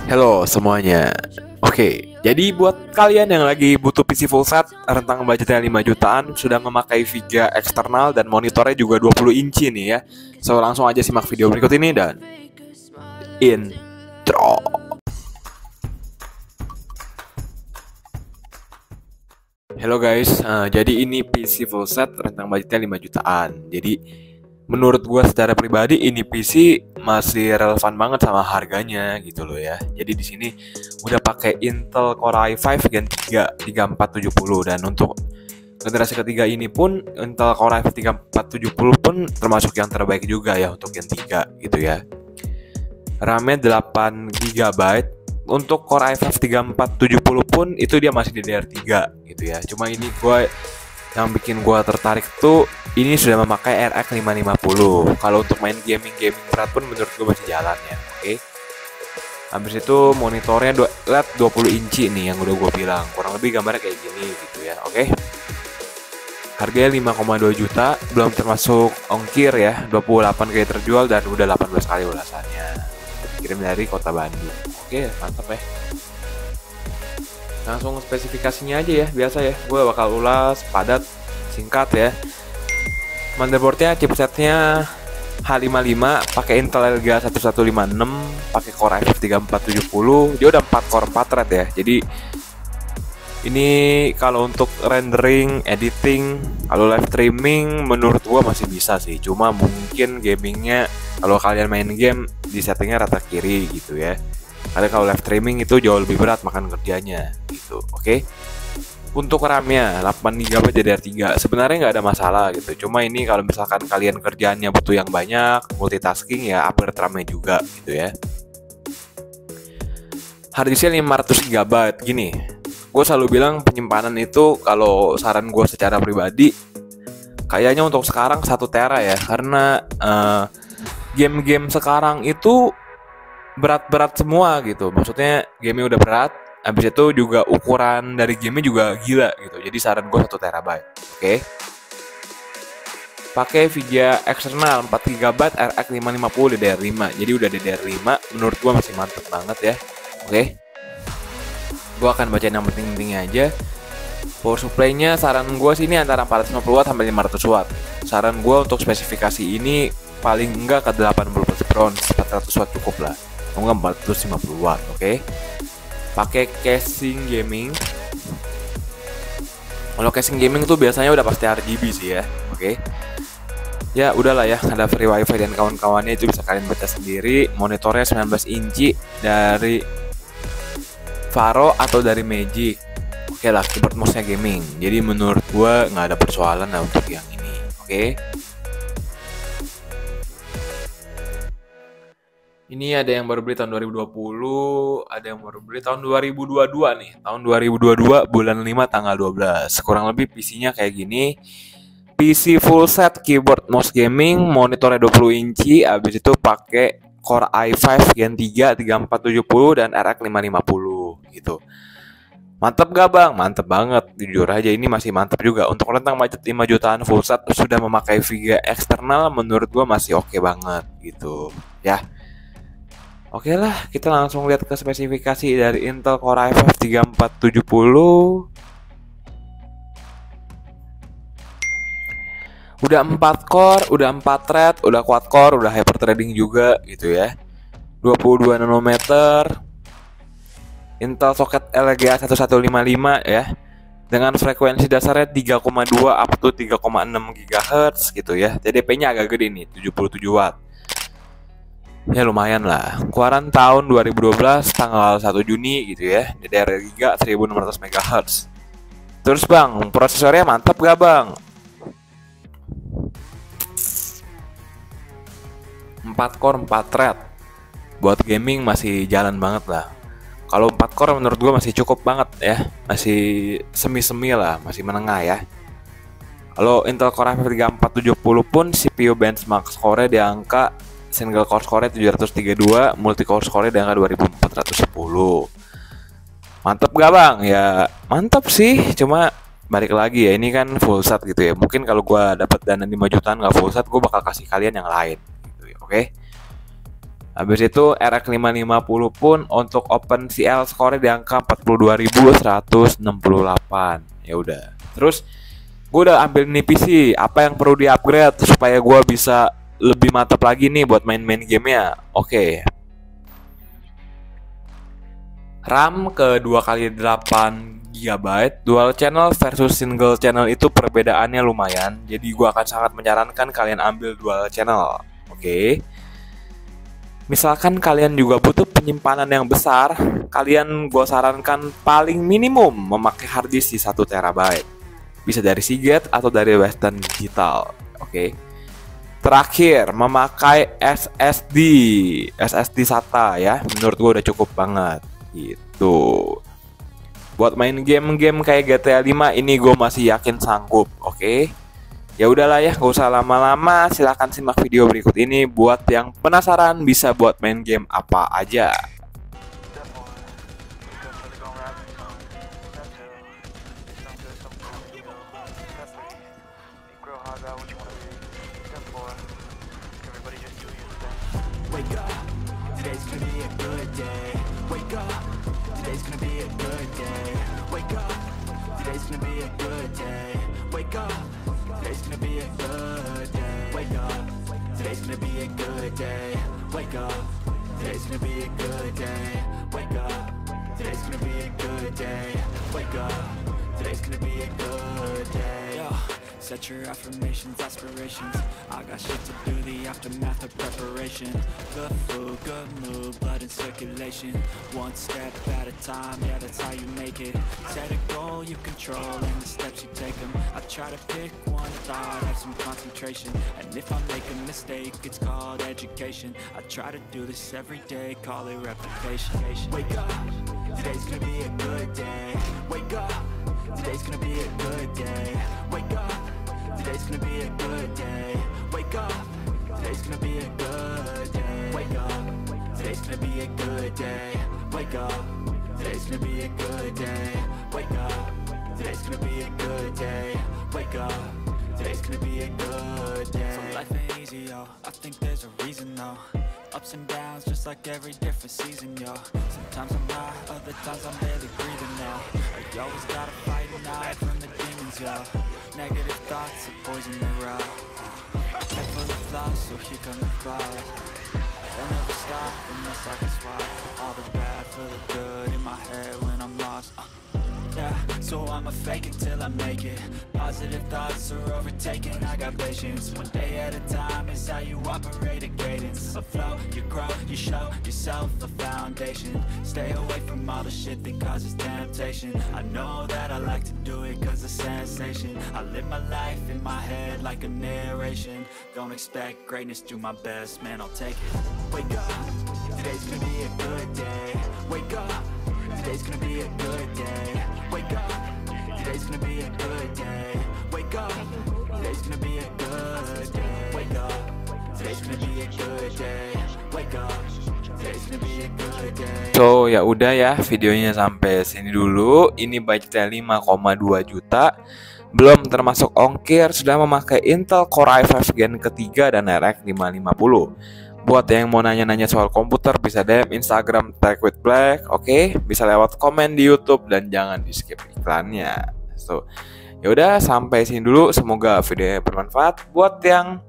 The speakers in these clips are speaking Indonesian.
Halo semuanya. Oke, jadi buat kalian yang lagi butuh PC full set, rentang budgetnya 5 jutaan, sudah memakai VGA eksternal dan monitornya juga 20 inci nih ya. So langsung aja simak video berikut ini dan intro. Hello guys, jadi ini PC full set rentang budgetnya 5 jutaan. Jadi menurut gue secara pribadi ini PC masih relevan banget sama harganya gitu loh ya. Jadi di sini udah pakai Intel Core i5 Gen 3 3470 dan untuk generasi ketiga ini pun Intel Core i5 3470 pun termasuk yang terbaik juga ya untuk Gen 3 gitu ya. RAM-nya 8 GB. Untuk Core i5 3470 pun itu dia masih DDR3 gitu ya. Cuma ini yang bikin gue tertarik tuh ini sudah memakai RX 550. Kalau untuk main gaming berat pun menurut gue masih jalan ya. Oke. Habis itu monitornya LED 20 inci nih yang udah gue bilang. Kurang lebih gambarnya kayak gini gitu ya. Oke. Harganya 5,2 juta, belum termasuk ongkir ya. 28 kali terjual dan udah 18 kali ulasannya. Kirim dari Kota Bandung. Oke, mantap ya. Langsung spesifikasinya aja ya, biasa ya. Gue bakal ulas padat, singkat ya. Motherboardnya chipsetnya H55 pakai Intel Elga 1156, pakai Core i5 3470. Dia udah 4 core 4 thread ya. Jadi ini kalau untuk rendering, editing, kalau live streaming menurut gua masih bisa sih. Cuma mungkin gamingnya kalau kalian main game di settingnya rata kiri gitu ya. Karena kalau live streaming itu jauh lebih berat makan kerjanya gitu. Oke. Untuk RAM-nya 8 GB DDR3 sebenarnya nggak ada masalah gitu. Cuma ini kalau misalkan kalian kerjaannya butuh yang banyak, multitasking ya upgrade RAM-nya juga gitu ya. Harddisknya 500 GB gini. Gue selalu bilang penyimpanan itu kalau saran gue secara pribadi kayaknya untuk sekarang 1 tera ya. Karena game-game sekarang itu berat-berat semua gitu. Maksudnya game-nya udah berat. Habis itu juga ukuran dari game-nya juga gila gitu. Jadi saran gue 1 terabyte. Oke. Pakai VGA eksternal 4 GB RX 550 DDR5. Jadi udah DDR5 menurut gue masih mantep banget ya. Oke. Gue akan bacain yang penting-pentingnya aja. Power supply-nya saran gue sih ini antara 450 watt sampai 500 watt. Saran gue untuk spesifikasi ini paling enggak ke 80 bronze, 400 watt cukup lah. Enggak 450 watt, oke. Pakai casing gaming. Kalau casing gaming tuh biasanya udah pasti RGB sih ya, oke. Ya udahlah ya, ada free wifi dan kawan-kawannya itu bisa kalian baca sendiri. Monitornya 19 inci dari Varo atau dari Magic. Oke lah, keyboard mouse-nya gaming. Jadi menurut gua nggak ada persoalan lah untuk yang ini, oke. Ini ada yang baru beli tahun 2020, ada yang baru beli tahun 2022 nih. Tahun 2022 bulan 5 tanggal 12. Kurang lebih PC-nya kayak gini. PC full set, keyboard mouse gaming, monitornya 20 inci, habis itu pakai Core i5 Gen 3 3470 dan RX 550 gitu. Mantep gak bang? Mantep banget. Jujur aja ini masih mantep juga. Untuk rentang budget 5 jutaan full set sudah memakai VGA eksternal menurut gua masih oke banget gitu. Ya. Oke lah, kita langsung lihat ke spesifikasi dari Intel Core i5 3470. Udah 4 core, udah 4 thread, udah quad core, udah hyper threading juga gitu ya. 22 nanometer. Intel socket LGA 1155 ya. Dengan frekuensi dasarnya 3,2 up to 3,6 GHz gitu ya. TDP-nya agak gede nih, 77 watt. Ya lumayan lah. Keluaran tahun 2012 tanggal 1 Juni gitu ya. DDR3 1600 MHz. Terus bang, prosesornya mantap gak bang? 4 core 4 thread. Buat gaming masih jalan banget lah. Kalau 4 core menurut gue masih cukup banget ya. Masih semi-semi lah, masih menengah ya. Kalau Intel Core i5 3470 pun CPU benchmark score-nya di angka single core score-nya 732, multi core score-nya di angka 2410. Mantep gak bang? Ya mantep sih, cuma balik lagi ya, ini kan full set gitu ya. Mungkin kalau gue dapat dana 5 jutaan gak full set, gue bakal kasih kalian yang lain gitu ya, oke? Habis itu RX 550 pun untuk OpenCL score di angka 42.168. Ya udah. Terus gue udah ambil nih PC, apa yang perlu di-upgrade supaya gue bisa lebih mantap lagi nih buat main-main gamenya? Oke. RAM ke 2x8 GB dual channel versus single channel itu perbedaannya lumayan. Jadi gue akan sangat menyarankan kalian ambil dual channel. Oke. Misalkan kalian juga butuh penyimpanan yang besar, kalian gue sarankan paling minimum memakai harddisk di 1 TB. Bisa dari Seagate atau dari Western Digital. Oke. Terakhir, memakai SSD SATA ya. Menurut gue udah cukup banget gitu. Buat main game-game kayak GTA 5 ini gue masih yakin sanggup. Oke. Ya udahlah ya, gak usah lama-lama. Silahkan simak video berikut ini. Buat yang penasaran bisa buat main game apa aja. Wake up, today's gonna be a good day. Wake up, today's gonna be a good day. Wake up, today's gonna be a good day. Wake up, today's gonna be a good day. Wake up, today's gonna be a good day. Wake up, today's gonna be a good day. Wake up, today's gonna be a good day. Wake up, today's gonna be a good day. Yo, set your affirmations, aspirations. I got shit to do, the aftermath of preparation. Good food, good mood, blood in circulation. One step at a time, yeah, that's how you make it. Set a goal you control and the steps you take them. I try to pick one thought, have some concentration. And if I make a mistake, it's called education. I try to do this every day, call it replication. Wake up, today's gonna be a good day. Wake up, today's gonna be a good day. Wake up, today's gonna be a good day. Wake up, today's gonna be a good day. Wake up, today's gonna be a good day. Wake up, today's gonna be a good day. Wake up, today's gonna be a good day. Wake up, today's gonna be a good day. So life ain't easy, yo, I think there's a reason though. Ups and downs, just like every different season, yo. Sometimes I'm high, other times I'm barely breathing, yo. I always gotta fight and hide from the demons, yo. Negative thoughts that poison the route. Head full of flaws, so here come the clouds. I'll never stop unless I can swap all the bad for the good in my head when I'm lost. Yeah, so I'ma fake it till I make it. Positive thoughts are overtaken, I got patience. One day at a time is how you operate a cadence. A flow, you grow, you show yourself a foundation. Stay away from all the shit that causes temptation. I know that I like to do it cause it's sensation. I live my life in my head like a narration. Don't expect greatness, do my best, man, I'll take it. Wake up, today's gonna be a good day. Wake up, today's gonna be a good day. Wake up, today's gonna be a good day. Wake up, today's gonna be a good day. Wake up, today's gonna be a good day. Wake up, today's gonna be a good day. So ya udah ya, videonya sampai sini dulu. Ini budgetnya 5,2 juta. Belum termasuk ongkir, sudah memakai Intel Core i5 Gen ketiga dan RX 550. Buat yang mau nanya-nanya soal komputer bisa DM Instagram Tech with Black, oke? Bisa lewat komen di YouTube dan jangan di skip iklannya. So, yaudah sampai sini dulu. Semoga videonya bermanfaat. Buat yang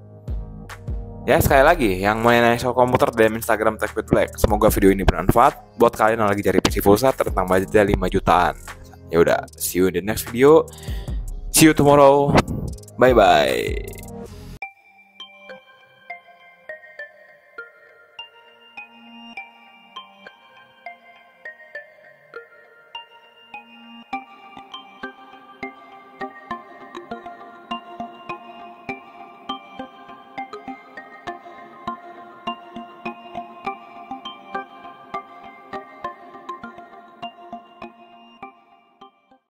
sekali lagi yang mau nanya soal komputer DM Instagram Tech with Black. Semoga video ini bermanfaat buat kalian yang lagi cari PC full set tentang budgetnya 5 jutaan. Yaudah, see you in the next video. See you tomorrow. Bye bye.